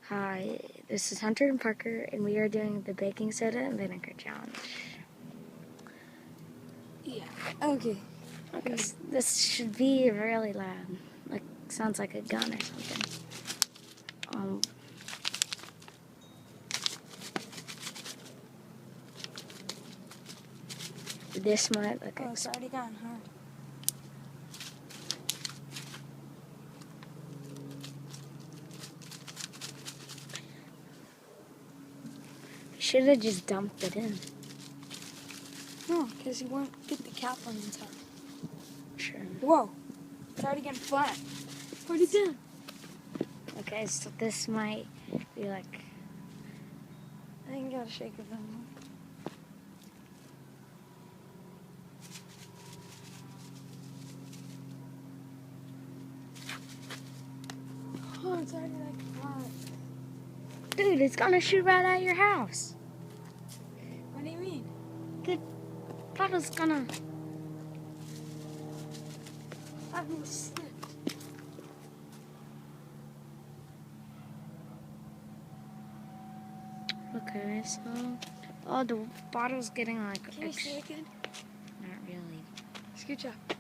Hi, this is Hunter and Parker, and we are doing the baking soda and vinegar challenge. Yeah, okay. This should be really loud. Like, sounds like a gun or something. This might look Oh, it's already gone hard. Should have just dumped it in. No, because you won't get the cap on the inside. Sure. Whoa, it's already getting flat. Already done. Okay, so this might be like... I think you gotta shake it then. Oh, it's already like flat. Dude, it's gonna shoot right at your house. What do you mean? The bottle's gonna... I've been slipped. Okay, so... Oh, the bottle's getting like... Can you see it good? Not really. Scooch up.